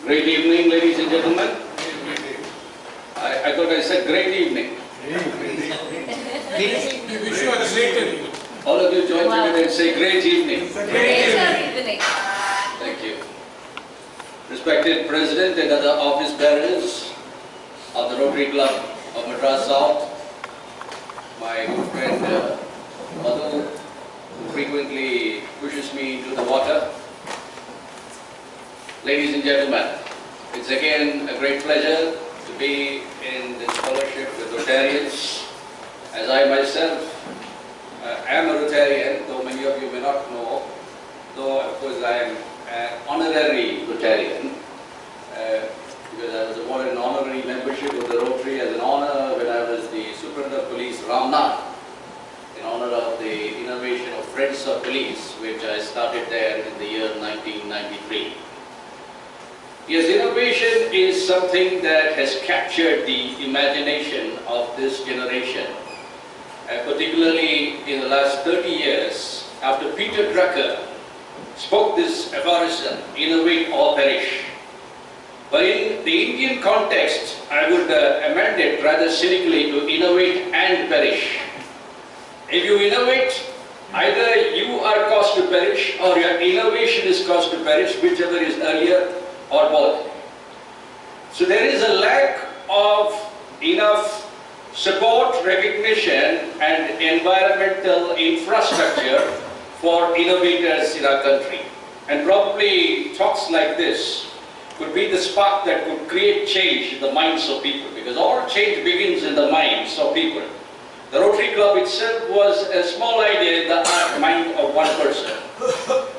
Great evening, ladies and gentlemen. I thought I said great evening. All of you join together and say great evening. Great evening. Thank you. Respected President and other office bearers of the Rotary Club of Madras South, my good friend Madhu, who frequently pushes me into the water. Ladies and gentlemen, it's again a great pleasure to be in this fellowship with Rotarians, as I myself am a Rotarian, though many of you may not know, though of course I am an honorary Rotarian, because I was awarded an honorary membership of the Rotary as an honor when I was the Superintendent of Police Ramnath, in honor of the innovation of Friends of Police, which I started there in the year 1993. Yes, innovation is something that has captured the imagination of this generation, particularly in the last 30 years, after Peter Drucker spoke this aphorism, innovate or perish. But in the Indian context, I would amend it rather cynically to innovate and perish. If you innovate, either you are caused to perish or your innovation is caused to perish, whichever is earlier, or both. So there is a lack of enough support, recognition and environmental infrastructure for innovators in our country. And probably talks like this could be the spark that could create change in the minds of people, because all change begins in the minds of people. The Rotary Club itself was a small idea in the mind of one person.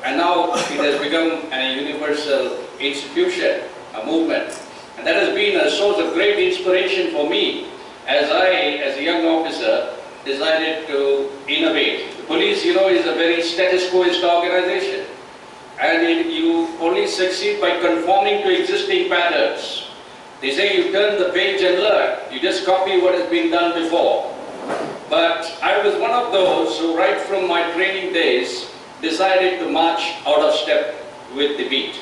And now it has become a universal institution, a movement. And that has been a source of great inspiration for me as I, as a young officer, decided to innovate. The police, you know, is a very status quoist organization. And you only succeed by conforming to existing patterns. They say you turn the page and learn. You just copy what has been done before. But I was one of those who, right from my training days, decided to march out of step with the beat.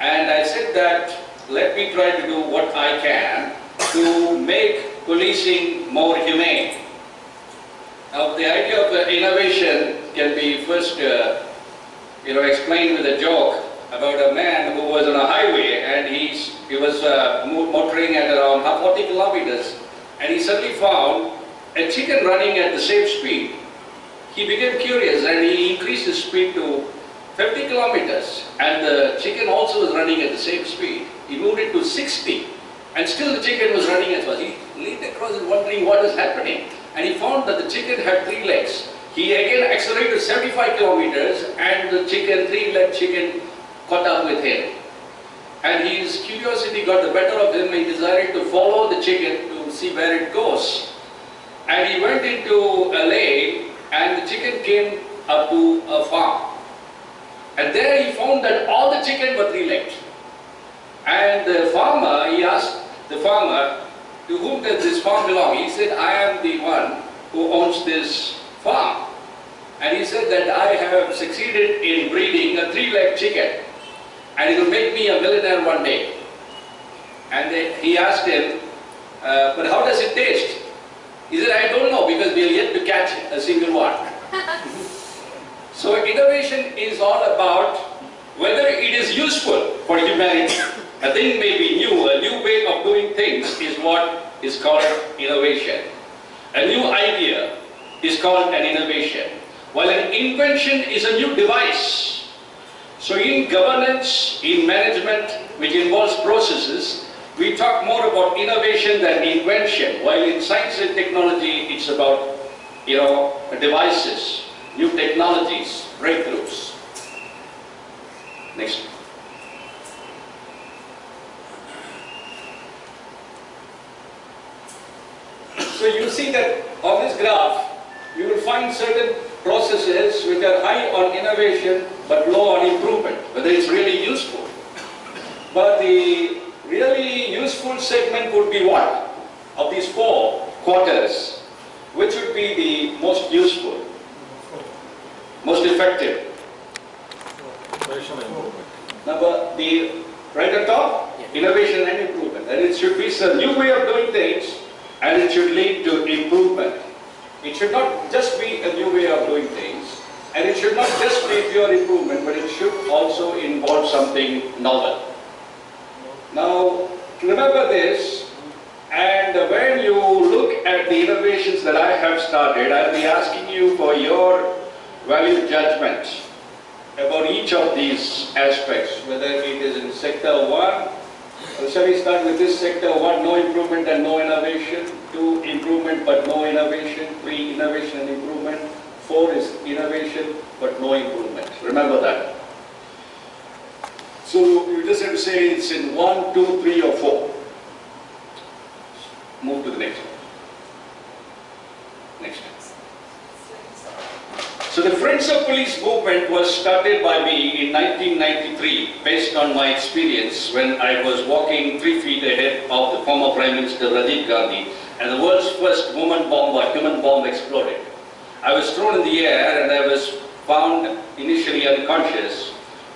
And I said that, let me try to do what I can to make policing more humane. Now, the idea of innovation can be first explained with a joke about a man who was on a highway and he was motoring at around 40 kilometers, and he suddenly found a chicken running at the same speed. He became curious and he increased his speed to 50 kilometers, and the chicken also was running at the same speed. He moved it to 60, and still the chicken was running as well. He leaned across and wondering what is happening, and he found that the chicken had 3 legs. He again accelerated to 75 kilometers, and the chicken, 3-legged chicken, caught up with him. And his curiosity got the better of him, and he decided to follow the chicken to see where it goes. And he went into a lane, and the chicken came up to a farm. And there he found that all the chicken were 3-legged. And the farmer, he asked the farmer, to whom does this farm belong? He said, I am the one who owns this farm. And he said that I have succeeded in breeding a 3-legged chicken, and it will make me a millionaire one day. And he asked him, but how does it taste? He said, I don't know, because we are yet to catch a single one. So innovation is all about whether it is useful for humanity. A thing may be new, a new way of doing things is what is called innovation. A new idea is called an innovation, while an invention is a new device. So in governance, in management, which involves processes, we talk more about innovation than invention, while in science and technology, it's about, devices, new technologies, breakthroughs. Next. So you see that on this graph, you will find certain processes which are high on innovation but low on improvement, whether it's really useful. But the really useful segment would be what? Of these 4 quarters, which would be the most useful, most effective? Number, the Right at top? Innovation and improvement. And it should be a new way of doing things, and it should lead to improvement. It should not just be a new way of doing things, and it should not just be pure improvement, but it should also involve something novel. Now, remember this, and when you look at the innovations that I have started, I'll be asking you for your value judgment about each of these aspects, whether it is in sector 1. Shall we start with this sector 1, no improvement and no innovation, 2, improvement but no innovation, 3, innovation and improvement, 4 is innovation but no improvement. Remember that. So you just have to say it's in 1, 2, 3 or 4. Move to the next one. Next one. So the Friends of Police movement was started by me in 1993 based on my experience when I was walking 3 feet ahead of the former Prime Minister Rajiv Gandhi and the world's first human bomb exploded. I was thrown in the air and I was found initially unconscious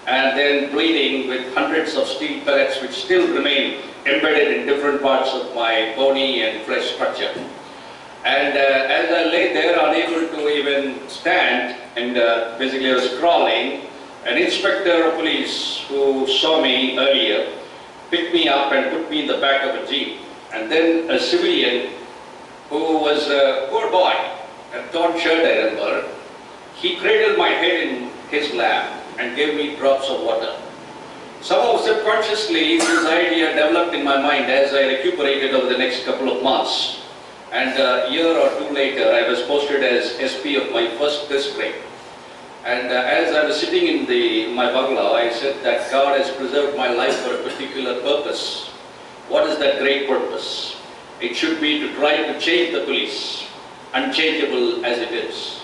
and then bleeding with hundreds of steel pellets which still remain embedded in different parts of my bony and flesh structure. And as I lay there unable to even stand and basically I was crawling, an inspector of police who saw me earlier picked me up and put me in the back of a jeep. And then a civilian who was a poor boy, a torn shirt I remember, he cradled my head in his lap and gave me drops of water. Somehow subconsciously this idea developed in my mind as I recuperated over the next couple of months. And a year or 2 later, I was posted as SP of my first district. And as I was sitting in my bungalow, I said that God has preserved my life for a particular purpose. What is that great purpose? It should be to try to change the police, unchangeable as it is,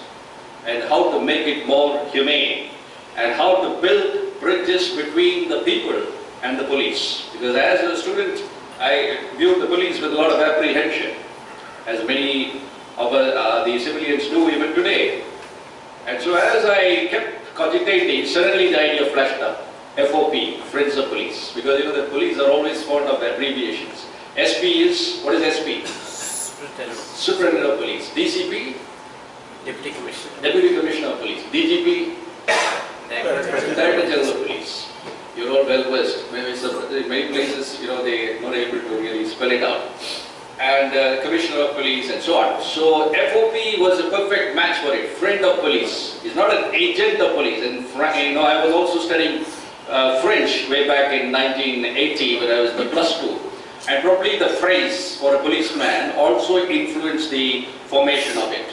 and how to make it more humane, and how to build bridges between the people and the police. Because as a student, I viewed the police with a lot of apprehension, as many of the civilians do even today. And so as I kept cogitating, suddenly the idea flashed up. FOP, Friends of Police, because the police are always fond of abbreviations. SP is, what is SP? Superintendent of Police. DCP? Deputy Commissioner. Deputy Commissioner of Police. DGP? Director General of Police. You're all well versed. In many places, they are not able to really spell it out. And Commissioner of Police and so on. So FOP was a perfect match for it. Friend of Police. He's not an agent of police. And I was also studying French way back in 1980 when I was the +2. And probably the phrase for a policeman also influenced the formation of it.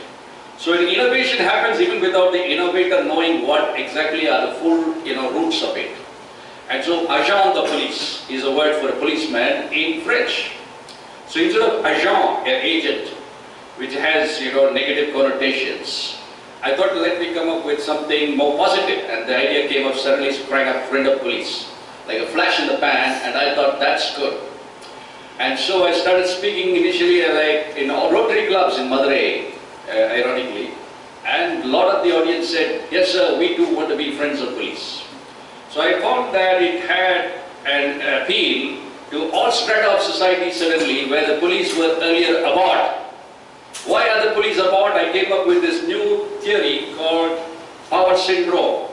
So innovation happens even without the innovator knowing what exactly are the full roots of it. And so agent de police is a word for a policeman in French. So instead of agent, an agent, which has negative connotations, I thought, let me come up with something more positive, and the idea came up, suddenly sprang up, Friend of Police, like a flash in the pan, and I thought that's good. And so I started speaking initially like in Rotary clubs in Madurai, ironically, and a lot of the audience said, yes sir, we too want to be Friends of Police. So I found that it had an appeal to all strata of society suddenly, where the police were earlier aboard. Why are the police aboard? I came up with this new theory called power syndrome,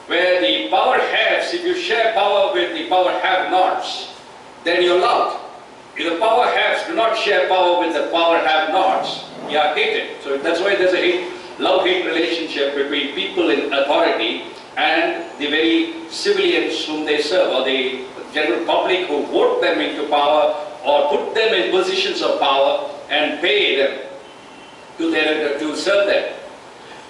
where the power haves, if you share power with the power have-nots, then you're loved. If the power haves do not share power with the power have-nots, you are hated. So that's why there's a love-hate relationship between people in authority and the very civilians whom they serve, or the general public who vote them into power or put them in positions of power and pay them to serve them.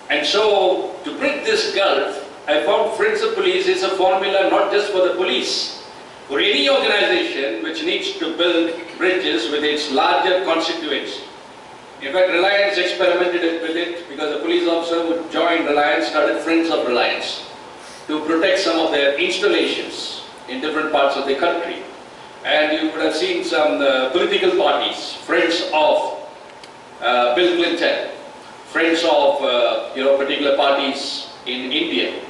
And so, to bridge this gulf, I found Friends of Police is a formula not just for the police, for any organization which needs to build bridges with its larger constituents. In fact, Reliance experimented with it because a police officer who joined Reliance started Friends of Reliance to protect some of their installations in different parts of the country. And you would have seen some political parties, Friends of Bill Clinton, Friends of particular parties in India,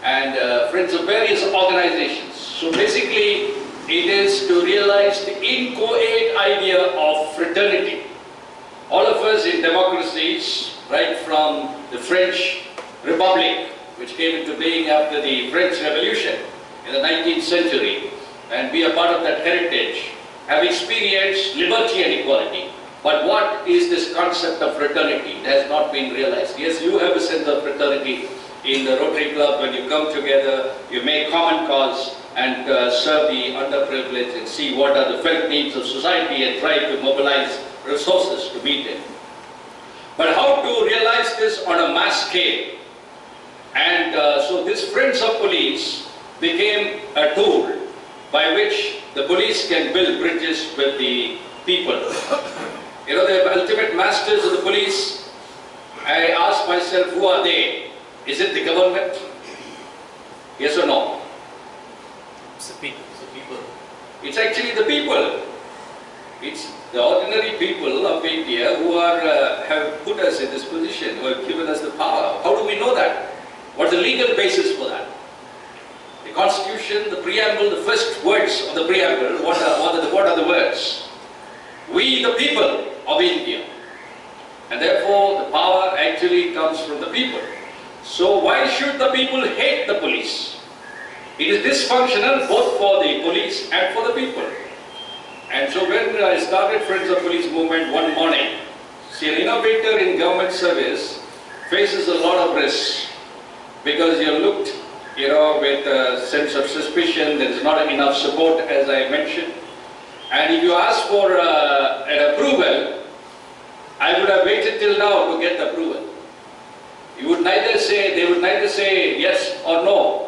and Friends of various organizations So basically, it is to realize the inchoate idea of fraternity. All of us in democracies, right from the French Republic, which came into being after the French Revolution in the 19th century, and be a part of that heritage, have experienced liberty and equality. But what is this concept of fraternity? It has not been realized. Yes, you have a sense of fraternity in the Rotary Club. When you come together, you make common cause and serve the underprivileged and see what are the felt needs of society and try to mobilize resources to meet it. But how to realize this on a mass scale? And so this Friends of Police became a tool by which the police can build bridges with the people. You know, the ultimate masters of the police, I ask myself, who are they? Is it the government? Yes or no? It's the people. It's actually the people. It's the ordinary people of India who are, have put us in this position, who have given us the power. How do we know that? What's the legal basis for that? The Constitution, the preamble, the first words of the preamble, what are the words? We the people of India. And therefore the power actually comes from the people. So why should the people hate the police? It is dysfunctional both for the police and for the people. And so when I started Friends of Police movement one morning, see, an innovator in government service faces a lot of risks because you're looked, you know, with a sense of suspicion. There is not enough support, as I mentioned. And if you ask for an approval, I would have waited till now to get the approval. They would neither say yes or no.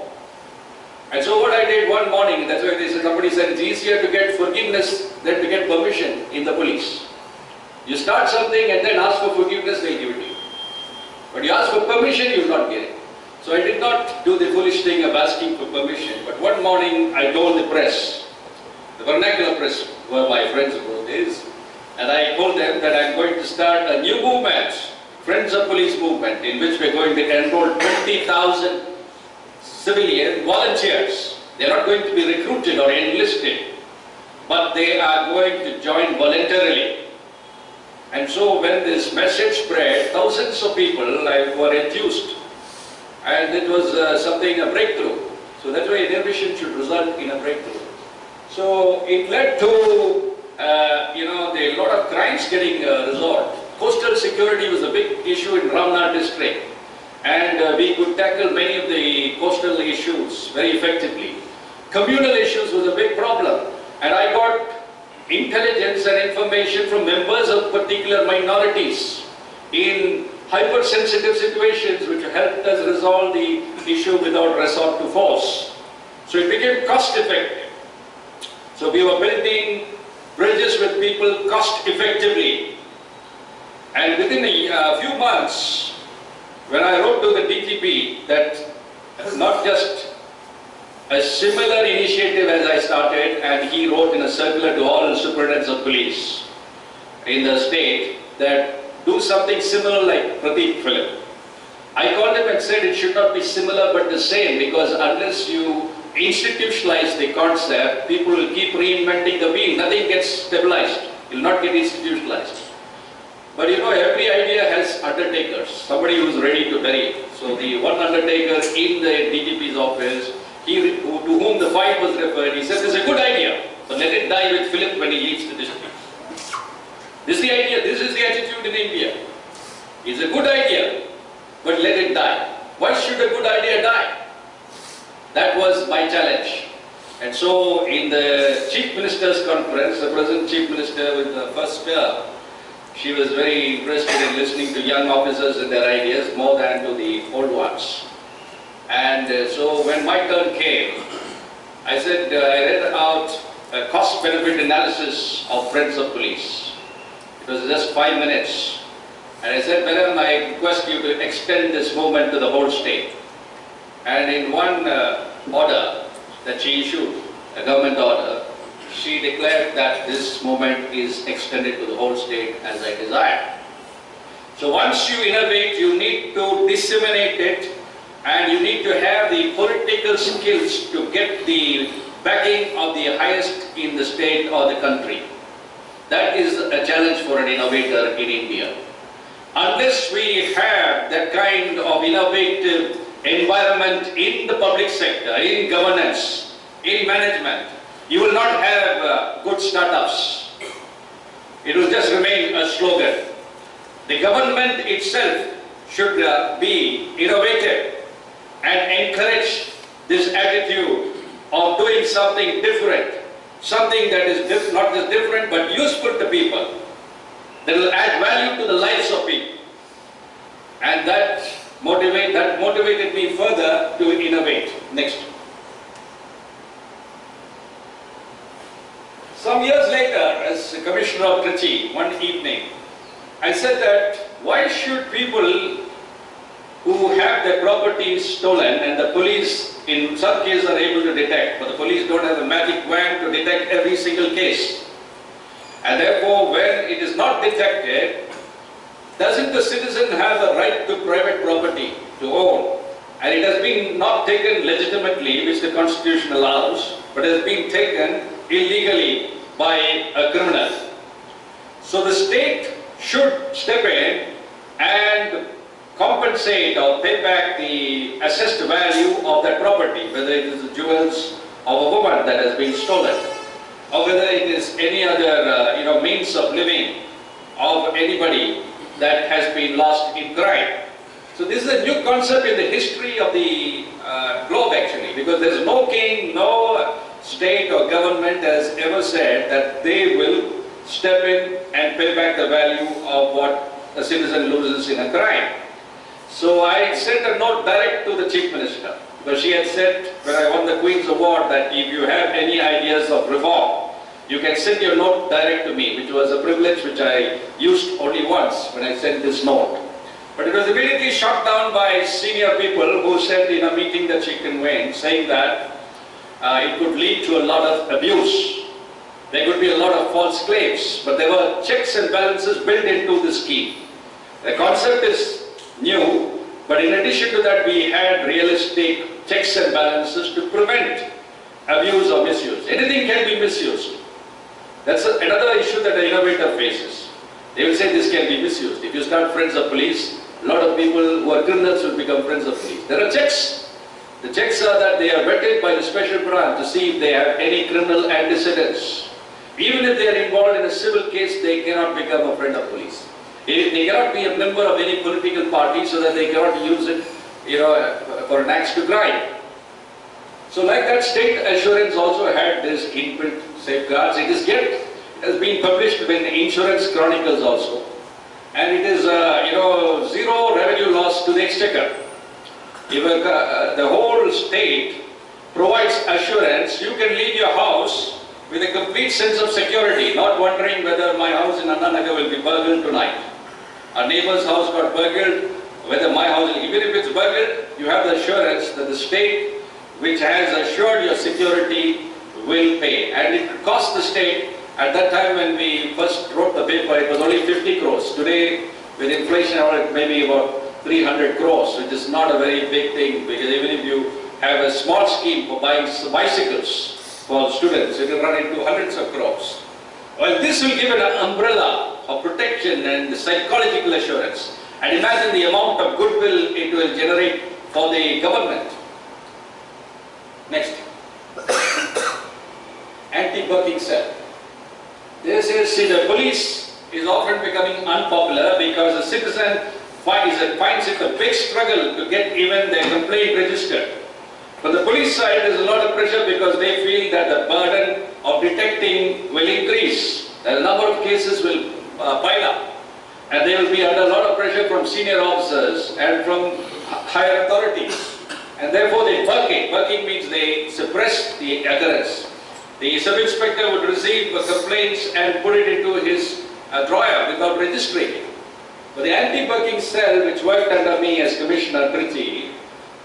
And so what I did one morning, that's why somebody said it's easier to get forgiveness than to get permission in the police. You start something and then ask for forgiveness, they give it to you. But you ask for permission, you will not get it. So I did not do the foolish thing of asking for permission. But one morning I told the press, the vernacular press were my friends of those days, and I told them that I'm going to start a new movement, Friends of Police movement, in which we're going to enroll 20,000 civilian volunteers. They're not going to be recruited or enlisted, but they are going to join voluntarily. And so when this message spread, thousands of people were enthused, and it was a breakthrough. So that's why innovation should result in a breakthrough. So it led to a lot of crimes getting resolved. Coastal security was a big issue in Ramnath district, and we could tackle many of the coastal issues very effectively. Communal issues was a big problem, and I got intelligence and information from members of particular minorities in hypersensitive situations, which helped us resolve the issue without resort to force. So it became cost effective. So we were building bridges with people cost effectively. And within a few months, when I wrote to the DGP that not just a similar initiative as I started, and he wrote in a circular to all superintendents of police in the state that do something similar like Prateep Philip. I called him and said it should not be similar but the same, because unless you institutionalize the concept, people will keep reinventing the wheel. Nothing gets stabilized. It will not get institutionalized. But you know, every idea has undertakers, somebody who is ready to bury it. So the one undertaker in the DGP's office, to whom the fight was referred, he said, "This is a good idea, but let it die with Philip when he leaves the district." This is the idea, this is the attitude in India. It's a good idea, but let it die. Why should a good idea die? That was my challenge. And so in the Chief Minister's conference, the present Chief Minister with the first term, she was very interested in listening to young officers and their ideas more than to the old ones. And so when my turn came, I said, I read out a cost-benefit analysis of Friends of Police. It was just 5 minutes. And I said, Madam, I request you to extend this movement to the whole state. And in one order that she issued, a government order, she declared that this movement is extended to the whole state as I desired. So once you innovate, you need to disseminate it, and you need to have the political skills to get the backing of the highest in the state or the country. That is a challenge for an innovator in India. Unless we have that kind of innovative environment in the public sector, in governance, in management, you will not have good startups. It will just remain a slogan. The government itself should be innovative and encourage this attitude of doing something different, something that is not just different but useful to people, that will add value to the lives of people. And that motivated me further to innovate. Next. Some years later, as Commissioner of Trichy, one evening, I said that why should people who have their properties stolen, and the police in some cases are able to detect, but the police don't have a magic wand to detect every single case. And therefore, when it is not detected, doesn't the citizen have a right to private property to own? And it has been not taken legitimately, which the Constitution allows, but has been taken illegally by a criminal. So the state should step in and compensate or pay back the assessed value of that property, whether it is the jewels of a woman that has been stolen, or whether it is any other means of living of anybody that has been lost in crime. So this is a new concept in the history of the globe actually, because there is no king, no state or government has ever said that they will step in and pay back the value of what a citizen loses in a crime. So I sent a note direct to the Chief Minister, because she had said when I won the Queen's Award that if you have any ideas of reform, you can send your note direct to me, which was a privilege which I used only once when I sent this note. But it was immediately shot down by senior people who said in a meeting that she convened, saying that it could lead to a lot of abuse. There could be a lot of false claims, but there were checks and balances built into the scheme. The concept is new, but in addition to that we had realistic checks and balances to prevent abuse or misuse. Anything can be misused. That's another issue that an innovator faces. They will say this can be misused. If you start friends of police, a lot of people who are criminals will become friends of police. There are checks. The checks are that they are vetted by the special branch to see if they have any criminal antecedents. Even if they are involved in a civil case, they cannot become a friend of police. They cannot be a member of any political party, so that they cannot use it, for an axe to grind. So like that, state assurance also had this inbuilt safeguards. It has been published in Insurance Chronicles also. And it is, zero revenue loss to the exchequer. If the whole state provides assurance, you can leave your house with a complete sense of security, not wondering whether my house in Annanagar will be burgled tonight. Our neighbor's house got burgled, whether my house, even if it's burgled, you have the assurance that the state which has assured your security will pay. And it cost the state, at that time when we first wrote the paper, it was only 50 crores. Today, with inflation, it may be about 300 crores, which is not a very big thing, because even if you have a small scheme for buying bicycles for students, it will run into hundreds of crores. Well, this will give an umbrella of protection and psychological assurance. And imagine the amount of goodwill it will generate for the government. Next. Anti-bucking cell. This is, the police is often becoming unpopular because the citizen finds it a big struggle to get even their complaint registered. But the police side, there's a lot of pressure because they feel that the burden of detecting will increase. The number of cases will pile up. And they will be under a lot of pressure from senior officers and from higher authorities. And therefore they buck it. Bucking means they suppress the occurrence. The sub-inspector would receive complaints and put it into his drawer without registering it. But the anti-bucking cell, which worked under me as Commissioner Trichy,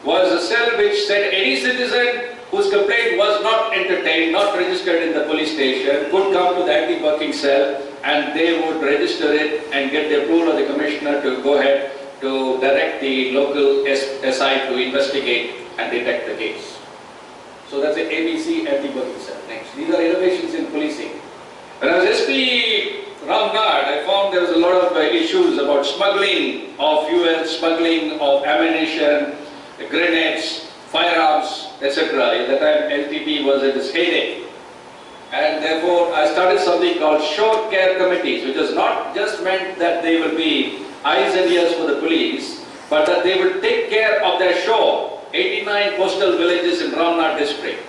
was a cell which said any citizen whose complaint was not entertained, not registered in the police station, could come to the anti-bucking cell and they would register it and get the approval of the Commissioner to go ahead to direct the local SI to investigate and detect the case. So that's the ABC anti-bugging cell. Next, these are innovations in policing. When I was SP Ramnad, I found there was a lot of issues about smuggling of fuel, smuggling of ammunition, grenades, firearms, etc. At that time, LTT was at its heyday. And therefore, I started something called shore care committees, which is not just meant that they will be eyes and ears for the police, but that they will take care of their shore, 89 coastal villages in Ramnad district.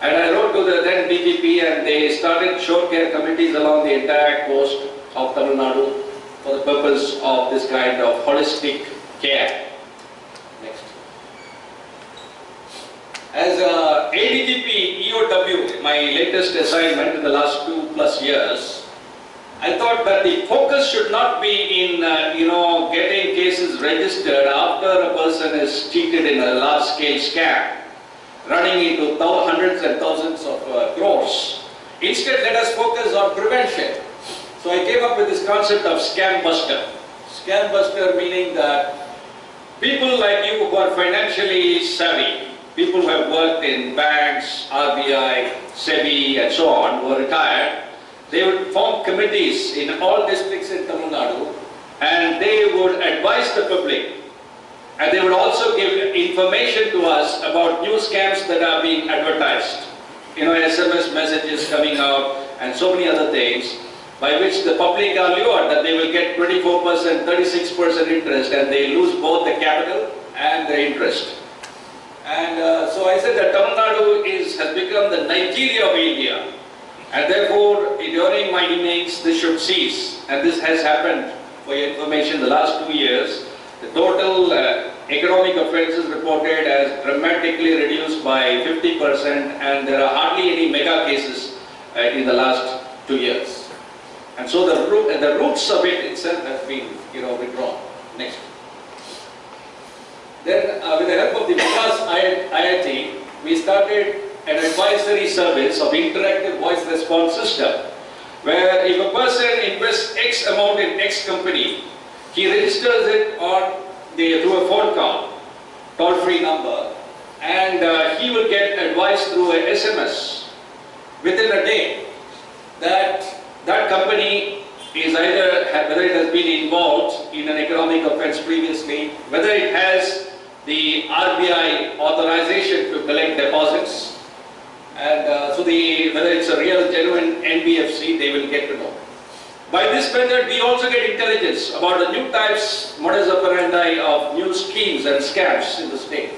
And I wrote to the then DGP, and they started shore care committees along the entire coast of Tamil Nadu for the purpose of this kind of holistic care. Next. As ADGP EOW, my latest assignment in the last 2+ years, I thought that the focus should not be in getting cases registered after a person is cheated in a large-scale scam, running into hundreds and thousands of crores. Instead, let us focus on prevention. So I came up with this concept of scam buster. Scam buster meaning that people like you who are financially savvy, people who have worked in banks, RBI, SEBI and so on, who are retired, they would form committees in all districts in Tamil Nadu, and they would advise the public, and they would also give information to us about new scams that are being advertised. SMS messages coming out and so many other things, by which the public are lured that they will get 24%, 36% interest, and they lose both the capital and the interest. And so I said that Tamil Nadu has become the Nigeria of India, and therefore during my innings this should cease. And this has happened. For your information, the last 2 years, the total economic offences reported has dramatically reduced by 50%, and there are hardly any mega cases in the last 2 years. And so the roots of it itself have been withdrawn. Next. Then with the help of the Madras IIT, we started an advisory service of interactive voice response system, where if a person invests X amount in X company, he registers it through a phone call, toll-free number, and he will get advice through a SMS within a day that company is either whether it has been involved in an economic offence previously, whether it has the RBI authorization to collect deposits, and whether it's a real genuine NBFC, they will get to know. By this method, we also get intelligence about the new types, modus operandi of new schemes and scams in the state.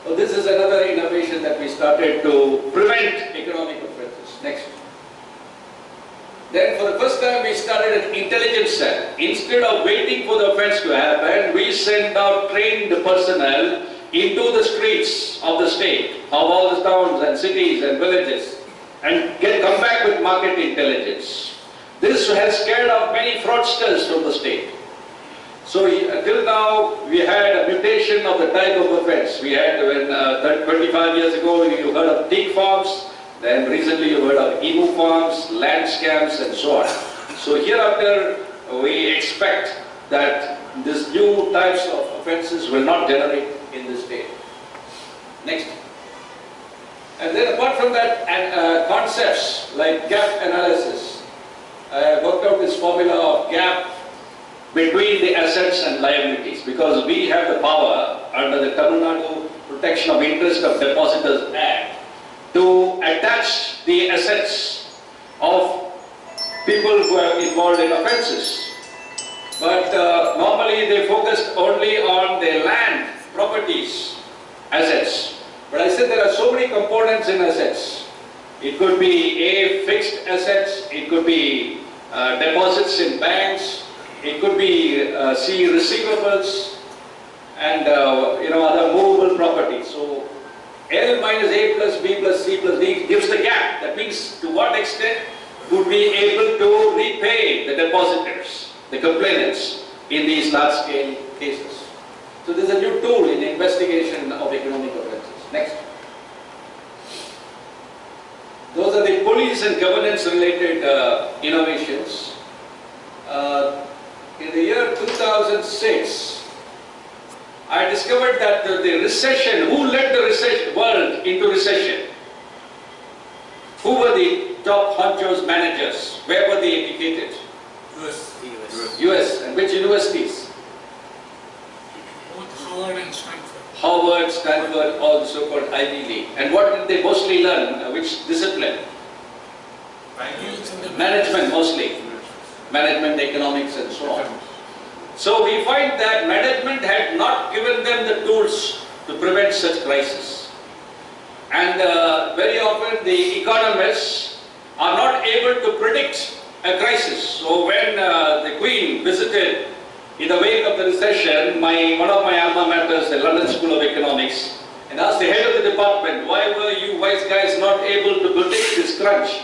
So this is another innovation that we started to prevent economic offences. Next. Then for the first time we started an intelligence cell. Instead of waiting for the offence to happen, we sent out trained personnel into the streets of the state, of all the towns and cities and villages, and come back with market intelligence. This has scared off many fraudsters from the state. So till now we had a mutation of the type of offence. We had 25 years ago you heard of pig farms. Then recently you heard of emu farms, land scams and so on. So hereafter we expect that these new types of offences will not generate in this state. Next. And then apart from that, concepts like gap analysis. I worked out this formula of gap between the assets and liabilities, because we have the power under the Tamil Nadu Protection of Interest of Depositors Act to attach the assets of people who are involved in offences. But normally they focused only on their land, properties, assets. But I said there are so many components in assets. It could be fixed assets, it could be deposits in banks, it could be receivables, and other movable properties. So L minus A plus B plus C plus D gives the gap. That means to what extent would be able to repay the depositors, the complainants in these large scale cases. So this is a new tool in investigation of economic offences. Next. Those are the police and governance related innovations. In the year 2006, I discovered that the recession, who led the world into recession? Who were the top honchos managers? Where were they educated? US. US. And which universities? Both Howard and Stanford. Howard, Stanford, all the so-called Ivy League. And what did they mostly learn? Which discipline? Management mostly. Management, economics and so on. So we find that management had not given them the tools to prevent such crisis. And very often the economists are not able to predict a crisis. So when the Queen visited in the wake of the recession, one of my alma maters, the London School of Economics, and asked the head of the department, why were you wise guys not able to predict this crunch?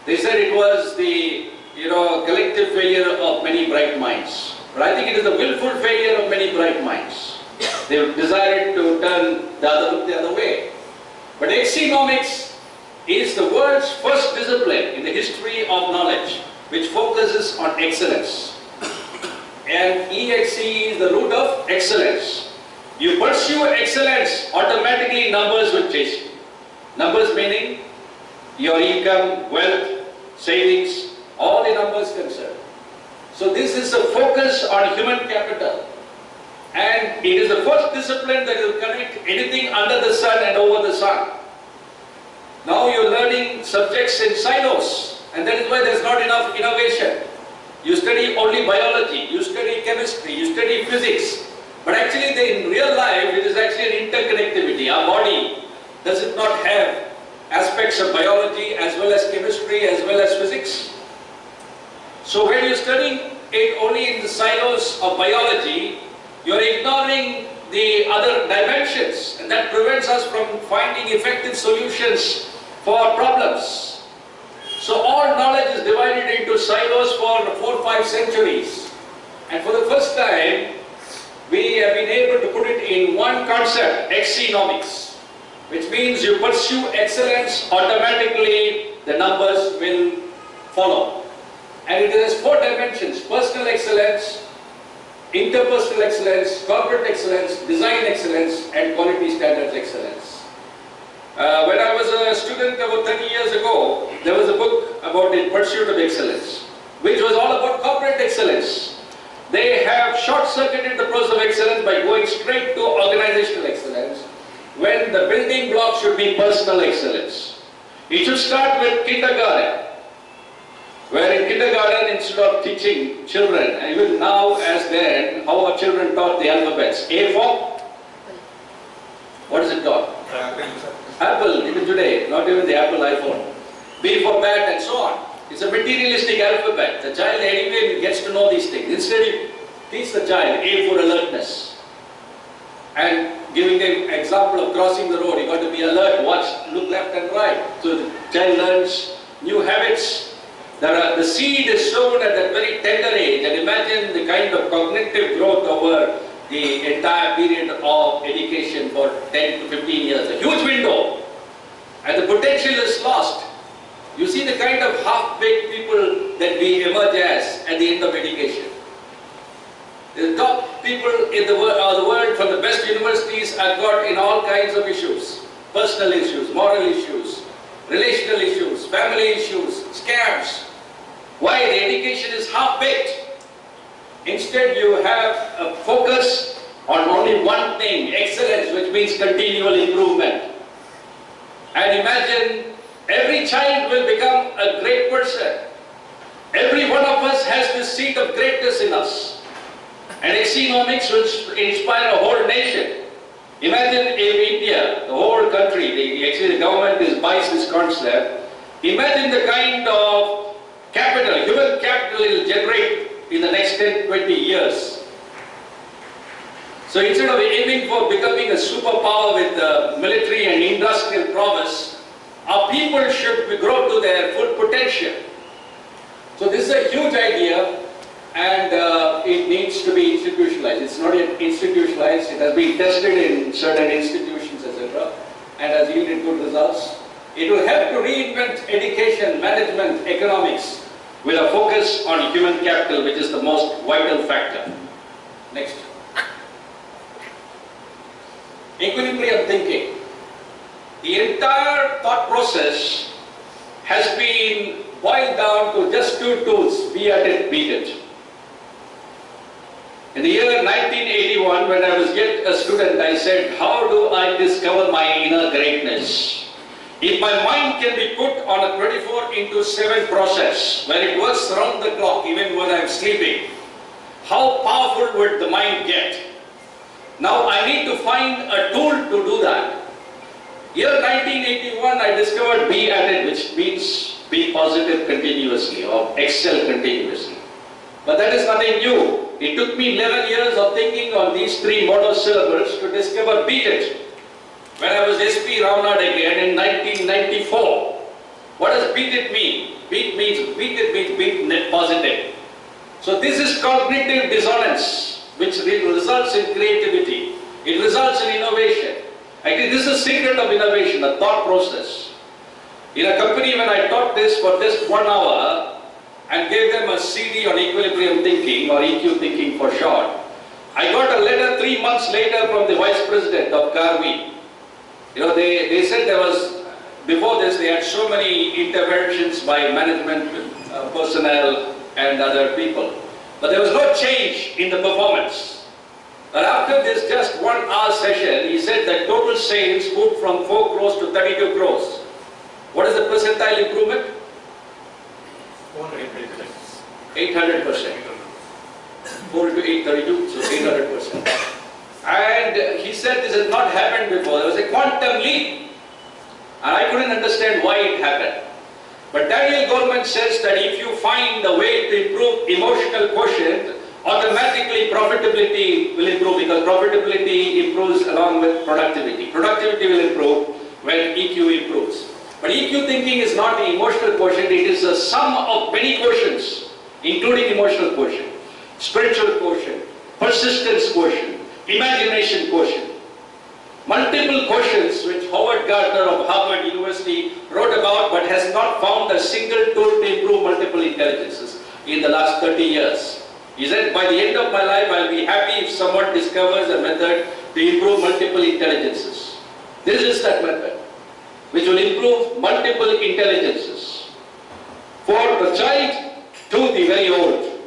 They said it was the collective failure of many bright minds. But I think it is the willful failure of many bright minds. They decided to turn the other way. But economics is the world's first discipline in the history of knowledge which focuses on excellence. And EXE is the root of excellence. You pursue excellence, automatically numbers will chase you. Numbers meaning your income, wealth, savings, all the numbers concerned. So this is the focus on human capital. And it is the first discipline that will connect anything under the sun and over the sun. Now you're learning subjects in silos, and that is why there's not enough innovation. You study only biology, you study chemistry, you study physics. But actually in real life, it is actually an interconnectivity. Our body, does it not have aspects of biology as well as chemistry as well as physics? So when you're studying it only in the silos of biology, you're ignoring the other dimensions, and that prevents us from finding effective solutions for problems. So all knowledge is divided into silos for 4 or 5 centuries. And for the first time, we have been able to put it in one concept, economics, which means you pursue excellence, automatically the numbers will follow. And it has 4 dimensions: personal excellence, interpersonal excellence, corporate excellence, design excellence, and quality standards excellence. When I was a student about 30 years ago, there was a book about the pursuit of excellence, which was all about corporate excellence. They have short-circuited the process of excellence by going straight to organizational excellence, when the building block should be personal excellence. It should start with kindergarten, where in kindergarten, instead of teaching children, and even now as then, how are children taught the alphabets? A for? What is it taught? Apple, even today, not even the Apple iPhone. B for bat and so on. It's a materialistic alphabet. The child anyway gets to know these things. Instead, you teach the child A for alertness. And giving them example of crossing the road, you got to be alert, watch, look left and right. So the child learns new habits. The seed is sown at that very tender age, and imagine the kind of cognitive growth over the entire period of education for 10 to 15 years. A huge window, and the potential is lost. You see the kind of half-baked people that we emerge as at the end of education. The top people in the world from the best universities are got in all kinds of issues. Personal issues, moral issues, relational issues, family issues, scams. Why? The education is half-baked. Instead, you have a focus on only one thing, excellence, which means continual improvement. And imagine every child will become a great person. Every one of us has this seed of greatness in us. And economics will inspire a whole nation. Imagine if India, the whole country, actually the government buys this concept. Imagine the kind of capital, human capital it will generate in the next 10, 20 years. So instead of aiming for becoming a superpower with military and industrial prowess, our people should grow to their full potential. So this is a huge idea, and it needs to be institutionalized. It's not yet institutionalized. It has been tested in certain institutions, etc., and has yielded good results. It will help to reinvent education, management, economics, with a focus on human capital, which is the most vital factor. Next. equilibrium thinking. The entire thought process has been boiled down to just two tools: be at it, beat it. In the year 1981, when I was yet a student, I said, how do I discover my inner greatness? If my mind can be put on a 24/7 process, where it works round the clock, even when I'm sleeping, how powerful would the mind get? Now I need to find a tool to do that. Year 1981, I discovered be at it, which means be positive continuously or excel continuously. But that is nothing new. It took me 11 years of thinking on these three monosyllables to discover beat it. When I was SP Raunad again in 1994, what does beat it mean? Beat net positive. So this is cognitive dissonance, which results in creativity. It results in innovation. Actually, this is the secret of innovation, a thought process. In a company, when I taught this for just 1 hour and gave them a CD on equilibrium thinking, or EQ thinking for short, I got a letter 3 months later from the vice president of Garvey. You know, they said there was, before this, they had so many interventions by management personnel and other people. But there was no change in the performance. But after this just 1 hour session, he said that total sales moved from 4 crores to 32 crores. What is the percentile improvement? 800%. 4 into 8, 32, so 800%. And he said this has not happened before. There was a quantum leap. And I couldn't understand why it happened. But Daniel Goleman says that if you find a way to improve emotional quotient, automatically profitability will improve, because profitability improves along with productivity. Productivity will improve when EQ improves. But EQ thinking is not the emotional quotient, it is a sum of many quotients, including emotional quotient, spiritual quotient, persistence quotient, imagination quotient. Multiple quotients which Howard Gardner of Harvard University wrote about, but has not found a single tool to improve multiple intelligences in the last 30 years. He said, by the end of my life, I'll be happy if someone discovers a method to improve multiple intelligences. This is that method, which will improve multiple intelligences. For the child to the very old,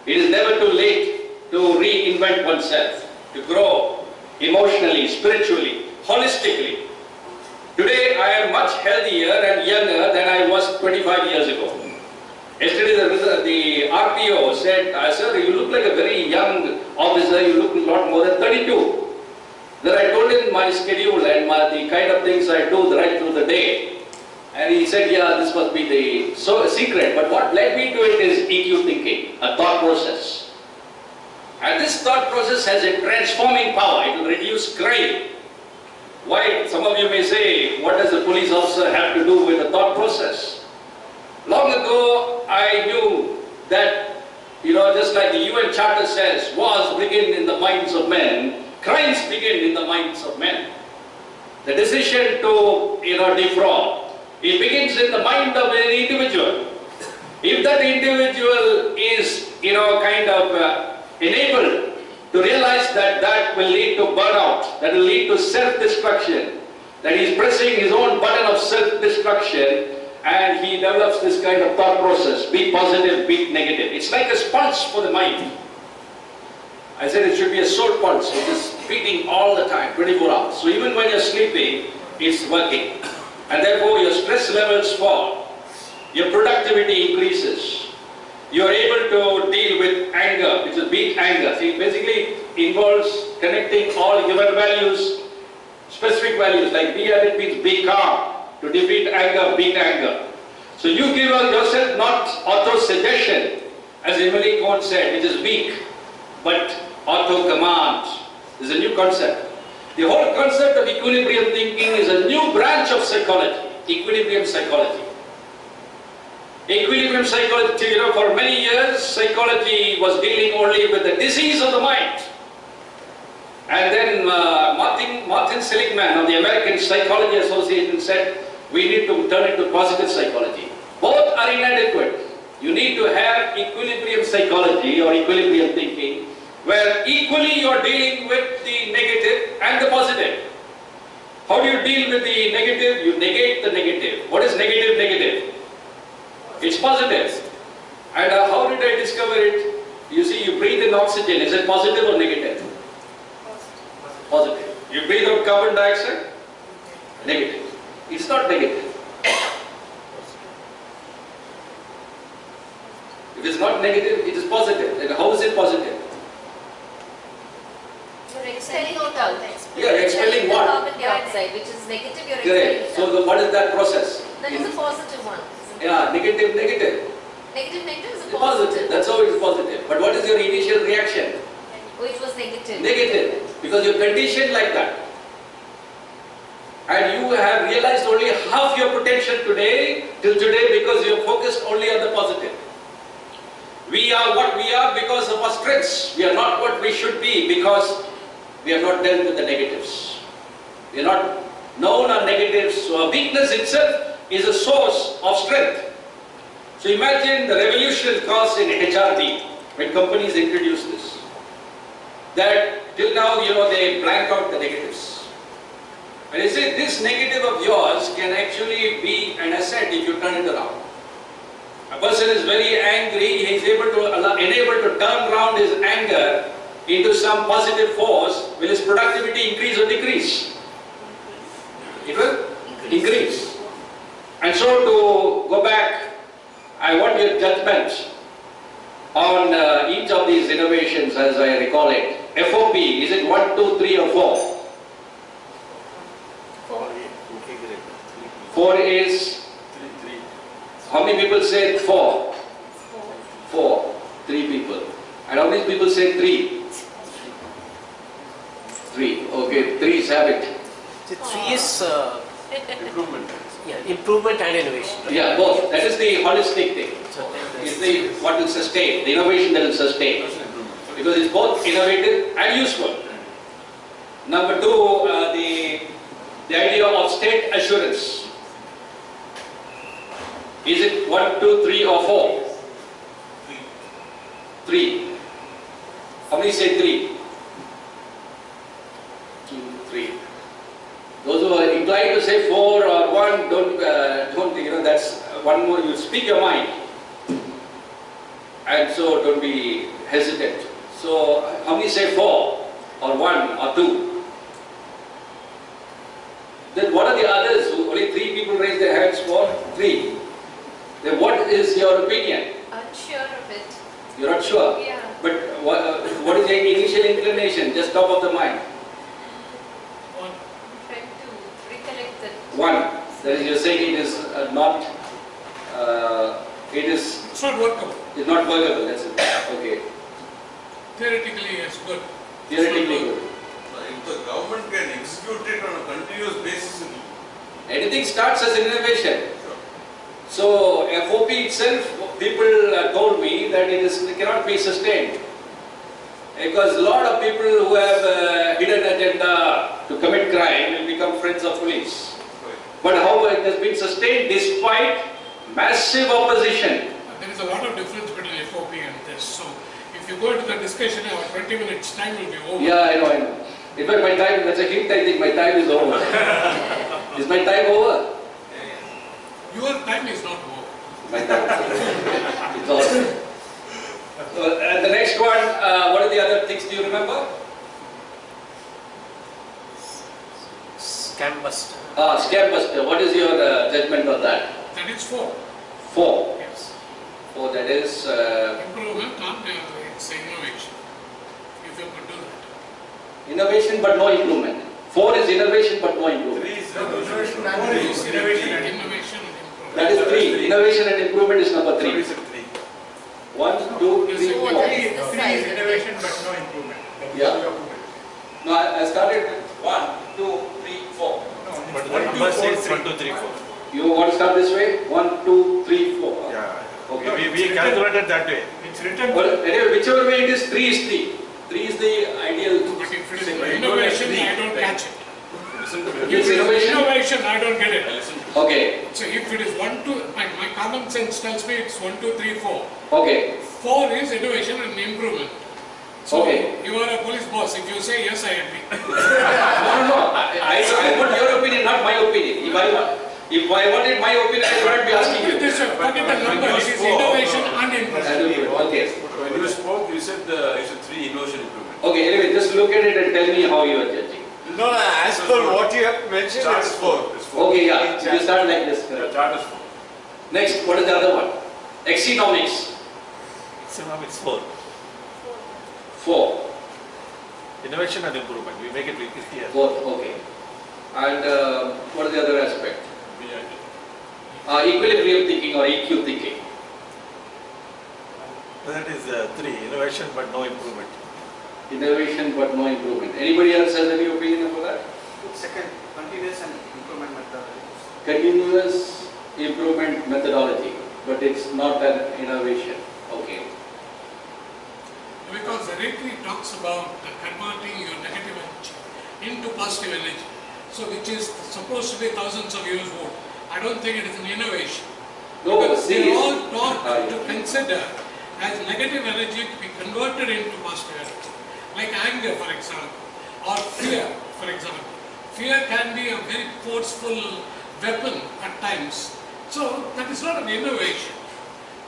it is never too late to reinvent oneself, to grow emotionally, spiritually, holistically. Today, I am much healthier and younger than I was 25 years ago. Yesterday, the RPO said, sir, you look like a very young officer, you look a lot more than 32. Then I told him my schedule and the kind of things I do right through the day. And he said, yeah, this must be the secret. But what led me to it is EQ thinking, a thought process. And this thought process has a transforming power. It will reduce crime. Why? Some of you may say, what does a police officer have to do with the thought process? Long ago, I knew that, just like the UN Charter says, wars begin in the minds of men, crimes begin in the minds of men. The decision to, defraud, it begins in the mind of an individual. If that individual is, enabled to realize that that will lead to burnout, that will lead to self-destruction, that he is pressing his own button of self-destruction, and he develops this kind of thought process, be positive, be negative. It's like a sponge for the mind. I said it should be a soul pulse, which is beating all the time, 24 hours. So even when you're sleeping, it's working. And therefore your stress levels fall, your productivity increases. You are able to deal with anger, which is beat anger. See, it basically involves connecting all human values, specific values, like be at it means be calm. To defeat anger, beat anger. So you give yourself not auto-suggestion, as Emily Cohn said, which is weak, but auto-command. This is a new concept. The whole concept of equilibrium thinking is a new branch of psychology, equilibrium psychology. Equilibrium psychology, for many years, psychology was dealing only with the disease of the mind. And then Martin Seligman of the American Psychology Association said, we need to turn it to positive psychology. Both are inadequate. You need to have equilibrium psychology or equilibrium thinking where equally you are dealing with the negative and the positive. How do you deal with the negative? You negate the negative. What is negative? Negative. It's positive. And how did I discover it? You see, you breathe in oxygen. Is it positive or negative? Positive. You breathe out carbon dioxide? Negative. It's not negative. If it's not negative, it is positive. Then how is it positive? You're expelling it out. You are expelling the what? carbon dioxide, which is negative, you're expelling Correct. it So out. what is that process? That is a positive one. Yeah, negative, negative. Negative, negative is a It's positive. positive. That's how it is positive. But what is your initial reaction? Oh, it was negative. Negative. Because you're conditioned like that. And you have realized only half your potential till today because you are focused only on the positive. We are what we are because of our strengths. We are not what we should be because we have not dealt with the negatives. We are not known our negatives. So our weakness itself is a source of strength. So imagine the revolution caused in HRD when companies introduced this. That till now, they blank out the negatives. And you say this negative of yours can actually be an asset if you turn it around. A person is very angry, he is able to turn around his anger into some positive force. Will his productivity increase or decrease? It will increase. And so to go back, I want your judgment on each of these innovations as I recall it. FOP, is it 1, 2, 3 or 4? 4 is, how many people say 4? 4. 3 people. And how many people say 3? 3. Okay, 3 is habit. The 3 is improvement and innovation. Right? Yeah, both. That is the holistic thing. So Is the what will sustain, the innovation that will sustain. Because it's both innovative and useful. Number 2, the idea of state assurance. Is it 1, 2, 3 or 4? 3. How many say 3? 2, 3. Those who are inclined to say 4 or 1, don't that's one more, you speak your mind. And so don't be hesitant. So how many say 4 or 1 or 2? Then what are the others? Only 3 people raise their hands for 3. Then what is your opinion? Unsure of it. You're not sure? Yeah. But what is your initial inclination, just top of the mind? One. Trying to recollect that. 1. That is, you're saying it is not, it is It's not workable. it's not workable, that's it. Okay. Theoretically, it's good. Theoretically good. If the government can execute it on a continuous basis, Anything starts as innovation. So FOP itself, people told me that it cannot be sustained. Because a lot of people who have hidden agenda to commit crime will become friends of police. But how it has been sustained despite massive opposition. There is a lot of difference between FOP and this. So if you go into the discussion, our 20 minutes time will be over. Yeah, I know. In fact, my time, that's a hint, I think my time is over. Is my time over? Your time is not over. My time it's over. And the next one, what are the other things, do you remember? Scam buster. Scam buster, what is your judgment on that? That is 4. 4. Yes. 4, that is, Improvement and it's innovation. If you could do that. innovation but no improvement. 4 is innovation but no improvement. Innovation and improvement. That is 3. Innovation and improvement is number 3. 1, 2, 3, 4. Innovation but no improvement. Yeah. No, I started 1, 2, 3, 4. But the number says 1, 2, 3, 4. You want to start this way? 1, 2, 3, 4. Yeah. Okay. We calculated that way. It's written. Well, anyway, whichever way it is, 3 is 3. 3 is the ideal. But if it is innovation, I don't catch it. It's If it is innovation? innovation, I don't get it. Okay. So if it is 1, 2, my common sense tells me it's 1, 2, 3, 4. Okay. 4 is innovation and improvement. So Okay. you are a police boss. If you say yes, I agree. No. I want your opinion, not my opinion. If I wanted my opinion, I would not be asking you. This forget the number. It is innovation and improvement. Okay. When you spoke, you said 3 innovation improvement. Okay, anyway, just look at it and tell me how you are judging. No, as per what you have mentioned, Chart it's is 4. 4. It's 4. Okay, yeah, you start like this. The Correct. chart is 4. Next, what is the other one? Economics, Economics 4. 4. Innovation and improvement. We make it very clear. 4, okay. And what is the other aspect? BIT. Equilibrium thinking or EQ thinking. That is 3. Innovation but no improvement. Innovation but no improvement. Anybody else has any opinion about that? Second, continuous and improvement methodology. Continuous improvement methodology, but it's not an innovation. Okay. Because the Rotary talks about converting your negative energy into positive energy. So which is supposed to be thousands of years old. I don't think it is an innovation. No, Because see, we are all taught yeah. to consider as negative energy to be converted into positive energy. Like anger, for example, or fear, for example. Fear can be a very forceful weapon at times. So that is not an innovation.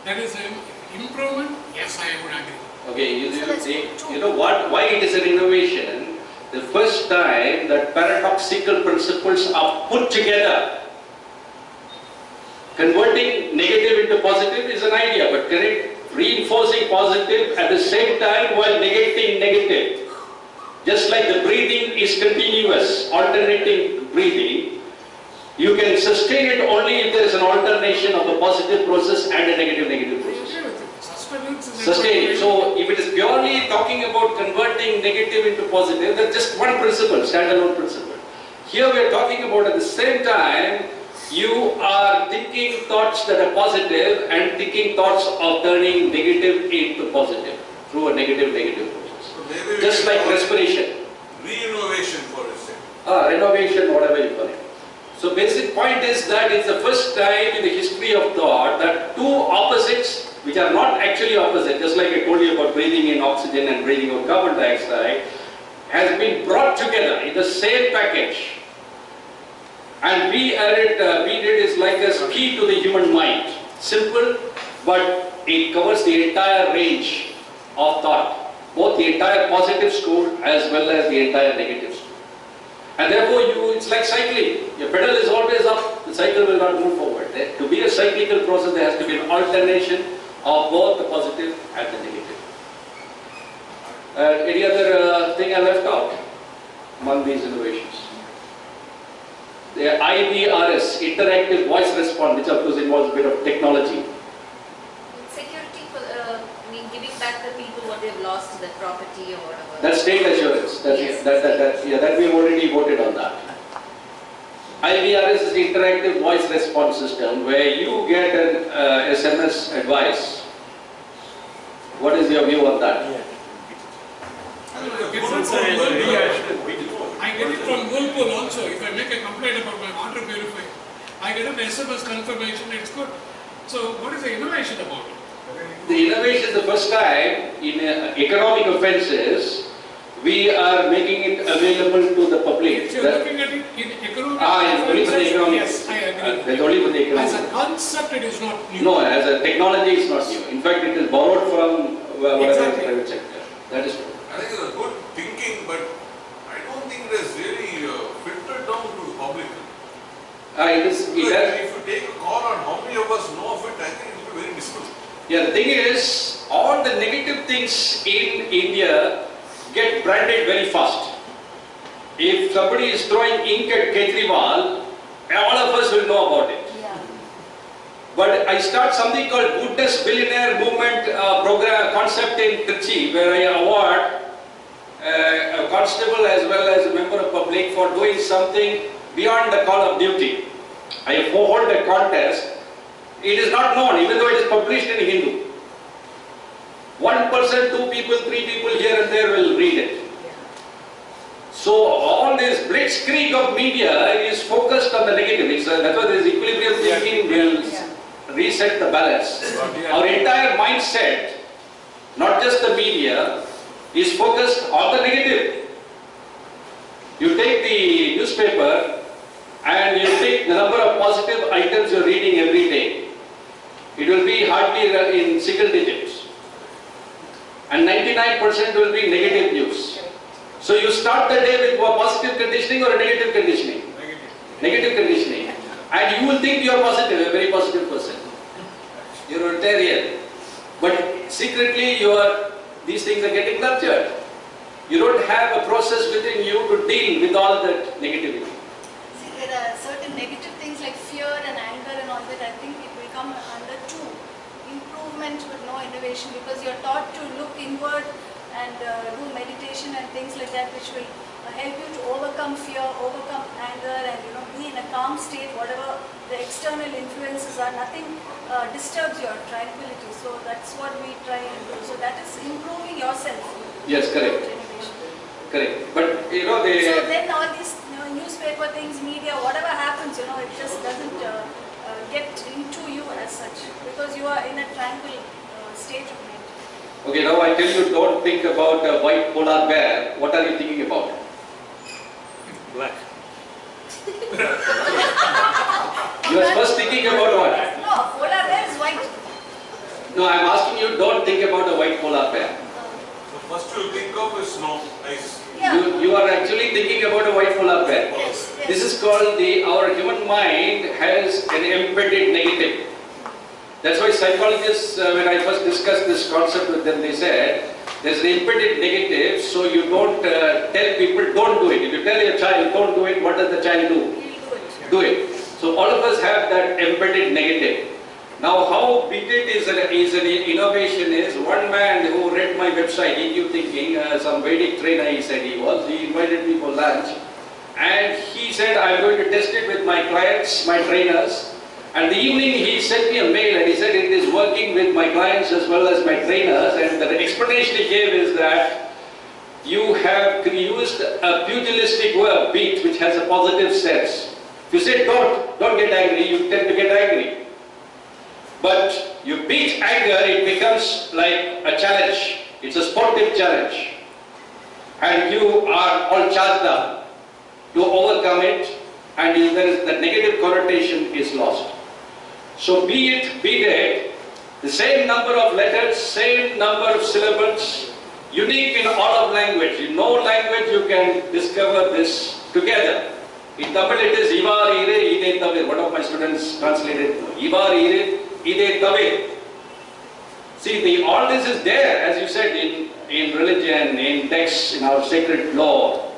That is an improvement. Yes, I would agree. Okay, So that's true. you know what? Why it is an innovation? The first time that paradoxical principles are put together, converting negative into positive is an idea, but reinforcing positive at the same time while negating negative. Just like the breathing is continuous, alternating breathing, you can sustain it only if there is an alternation of a positive process and a negative process. I agree with you. Sustenance is Sustain. So if it is purely talking about converting negative into positive, that's just one principle, standalone principle. Here we are talking about at the same time, you are thinking thoughts that are positive and thinking thoughts of turning negative into positive through a negative process. So maybe we Just can like call it respiration. Re-innovation, for instance. Renovation, whatever you call it. So basic point is that it's the first time in the history of thought that two opposites, which are not actually opposite, just like I told you about breathing in oxygen and breathing out carbon dioxide, has been brought together in the same package. And we did is like a key to the human mind. Simple, but it covers the entire range of thought, both the entire positive school as well as the entire negative school. And therefore, it's like cycling. Your pedal is always up, the cycle will not move forward. To be a cyclical process, there has to be an alternation of both the positive and the negative. Any other thing I left out among these innovations? The IVRS, Interactive Voice Response, which of course involves a bit of technology. Security for, giving back the people what they've lost, the property or whatever. That's state assurance. Yes. That we've already voted on that. IVRS is the Interactive Voice Response System where you get an SMS advice. What is your view on that? I get it from Whirlpool also. If I make a complaint about my water purifier, I get an SMS confirmation, it's good. So what is the innovation about it? The innovation is the first time in economic offences, we are making it available to the public. If you're looking at it in economic only for the offenses, economic. yes, I agree. That's only for the As economic. a concept, it is not new. No, as a technology, it's not new. In fact, it is borrowed from whatever Exactly. private sector. That is true. I think it's a good thinking, but I don't think it is really filtered down to the public. It is. Because if you take a call on how many of us know of it, I think it will be very difficult. Yeah, the thing is, all the negative things in India get branded very fast. If somebody is throwing ink at Kejriwal, all of us will know about it. Yeah. But I start something called Goodness Billionaire Movement program concept in Trichy, where I award a constable as well as a member of public for doing something beyond the call of duty. I hold a contest. It is not known, even though it is published in Hindu. One person, two people, three people here and there will read it. So all this blitzkrieg of media is focused on the negative. That's why there is equilibrium thinking will reset the balance. Our entire mindset, not just the media, is focused on the negative. You take the newspaper and you take the number of positive items you're reading every day. It will be hardly in single digits. And 99% will be negative news. So you start the day with a positive conditioning or a negative conditioning? Negative conditioning. And you will think you are positive, a very positive person. You're a Rotarian. But secretly these things are getting nurtured. You don't have a process within you to deal with all that negativity. See, there are certain negative things like fear and anger and all that. I think it will come under two. Improvement with no innovation, because you're taught to look inward and do meditation and things like that, which will help you to overcome fear, overcome anger, and be in a calm state. Whatever the external influences are, nothing disturbs your tranquility. So that's what we try and do. So that is improving yourself. Yes, correct. Correct. But So then all these newspaper things, media, whatever happens, it just doesn't get into you as such, because you are in a tranquil state of mind. Okay, now I tell you, don't think about a white polar bear. What are you thinking about? Black. You are first thinking about what? No, polar bear is white. No, I am asking you, don't think about a white polar bear. The first you think of is snow, ice. Yeah. You are actually thinking about a white polar bear. Yes, yes. This is called our human mind has an embedded negative. That's why psychologists, when I first discussed this concept with them, they said, there's an embedded negative, so you don't tell people, don't do it. If you tell your child, don't do it, what does the child do? He'll do it. Do it. So all of us have that embedded negative. Now how big it is an innovation is, one man who read my website, EQ Thinking, some Vedic trainer he said he was, he invited me for lunch, and he said, I'm going to test it with my clients, my trainers. And the evening he sent me a mail and he said it is working with my clients as well as my trainers, and the explanation he gave is that you have used a pugilistic verb, beat, which has a positive sense. If you say don't get angry, you tend to get angry. But you beat anger, it becomes like a challenge. It's a sportive challenge. And you are all charged up to overcome it, and the negative connotation is lost. So be it, be that, the same number of letters, same number of syllables, unique in all of language. In no language you can discover this together. In Tamil it is Ivar Ire, Ide Tamil. One of my students translated Ivar Ire, Ide Tamil. See, all this is there, as you said, in religion, in texts, in our sacred law.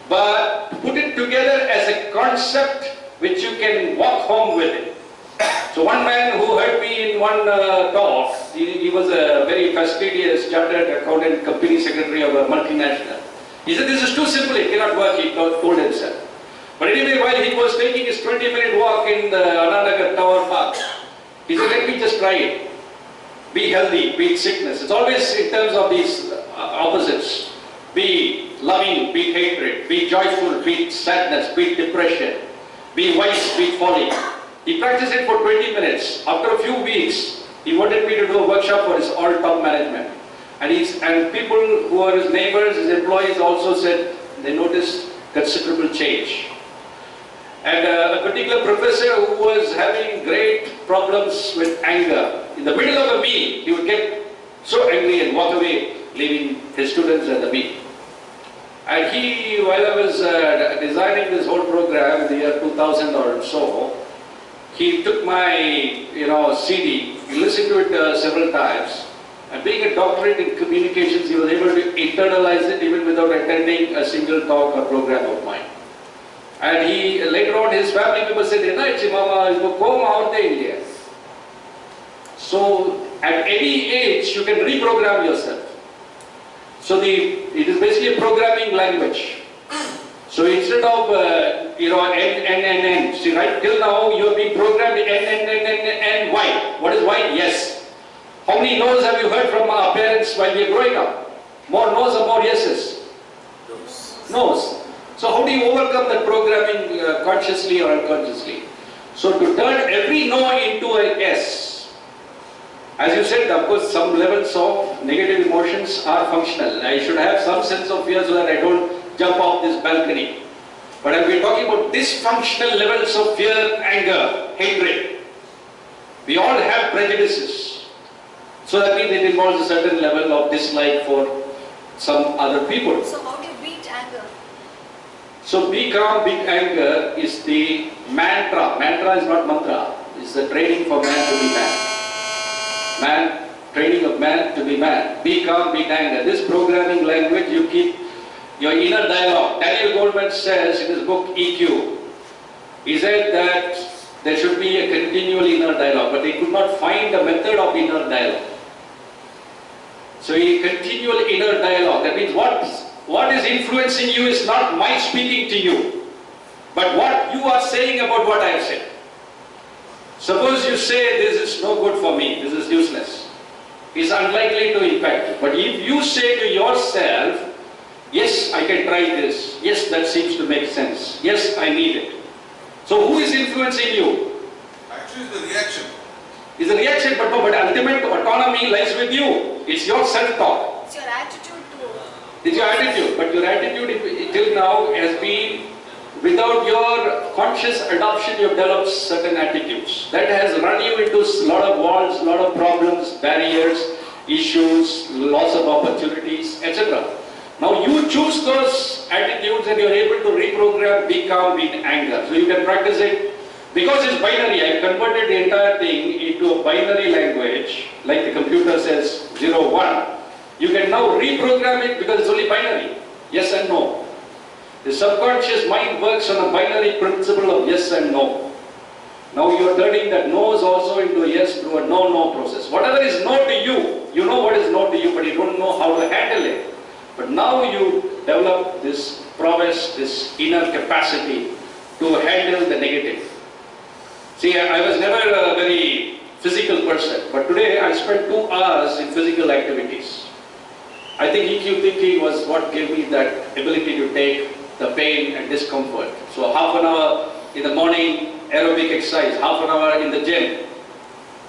But put it together as a concept which you can walk home with it. So one man who heard me in one talk, he was a very fastidious chartered accountant, company secretary of a multinational. He said, this is too simple, it cannot work, he told himself. But anyway, while he was taking his 20-minute walk in the Ananagar Tower Park, he said, let me just try it. Be healthy, beat sickness. It's always in terms of these opposites. Be loving, beat hatred. Be joyful, beat sadness, beat depression. Be wise, beat folly. He practiced it for 20 minutes. After a few weeks, he wanted me to do a workshop for his all top management. And people who are his neighbors, his employees also said they noticed considerable change. And a particular professor who was having great problems with anger, in the middle of a meal, he would get so angry and walk away, leaving his students at the meal. And he, while I was designing this whole program in the year 2000 or so, he took my CD, he listened to it several times, and being a doctorate in communications, he was able to internalize it even without attending a single talk or program of mine. And he, later on, his family members said, so at any age, you can reprogram yourself. So it is basically a programming language. So instead of, N, see right till now, you have been programmed N, Y. What is Y? Yes. How many no's have you heard from our parents while we are growing up? More no's or more yeses? No's. So how do you overcome that programming consciously or unconsciously? So to turn every no into a yes, As you said, of course, some levels of negative emotions are functional. I should have some sense of fear so that I don't jump off this balcony. But if we're talking about dysfunctional levels of fear, anger, hatred, we all have prejudices. So that means it involves a certain level of dislike for some other people. So how do you beat anger? So be calm, beat anger is the mantra. Mantra is not mantra. It's the training for man to be man. Training of man to be man. Be calm, beat anger. This programming language, you keep your inner dialogue. Daniel Goleman says in his book EQ, he said that there should be a continual inner dialogue, but he could not find a method of inner dialogue. So a continual inner dialogue, that means what is influencing you is not my speaking to you, but what you are saying about what I have said. Suppose you say this is no good for me, this is useless. It's unlikely to impact you. But if you say to yourself, yes, I can try this, yes, that seems to make sense, yes, I need it. So who is influencing you? Actually, it's the reaction. It's a reaction, but ultimate autonomy lies with you. It's your self-talk. It's your attitude to... It's your attitude, but your attitude till now has been, without your conscious adoption, you have developed certain attitudes. That has run you into a lot of walls, a lot of problems, barriers, issues, loss of opportunities, etc. Now you choose those attitudes and you are able to reprogram, be calm, be anger. So you can practice it. Because it's binary, I converted the entire thing into a binary language, like the computer says 0, 1. You can now reprogram it because it's only binary, yes and no. The subconscious mind works on a binary principle of yes and no. Now you are turning that no's also into a yes through a no-no process. Whatever is no to you, you know what is no to you, but you don't know how to handle it. But now you develop this prowess, this inner capacity to handle the negative. See, I was never a very physical person, but today I spent 2 hours in physical activities. I think EQ thinking was what gave me that ability to take the pain and discomfort. So half an hour in the morning aerobic exercise, half an hour in the gym,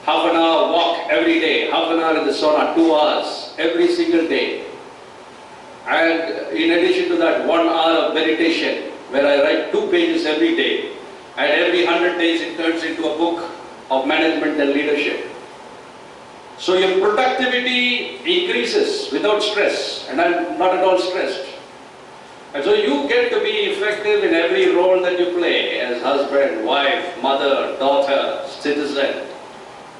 half an hour walk every day, half an hour in the sauna, 2 hours every single day. And in addition to that, 1 hour of meditation where I write 2 pages every day. And every 100 days it turns into a book of management and leadership. So your productivity increases without stress, and I'm not at all stressed. And so you get to be effective in every role that you play as husband, wife, mother, daughter, citizen.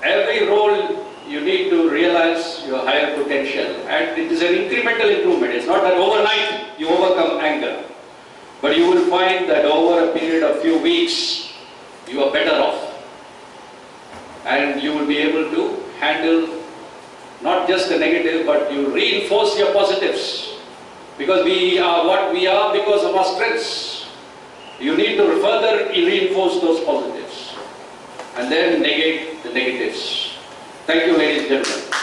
Every role you need to realize your higher potential, and it is an incremental improvement. It's not that overnight you overcome anger. But you will find that over a period of few weeks, you are better off. And you will be able to handle not just the negative, but you reinforce your positives. Because we are what we are because of our strengths. You need to further reinforce those positives. And then negate the negatives. Thank you, ladies and gentlemen.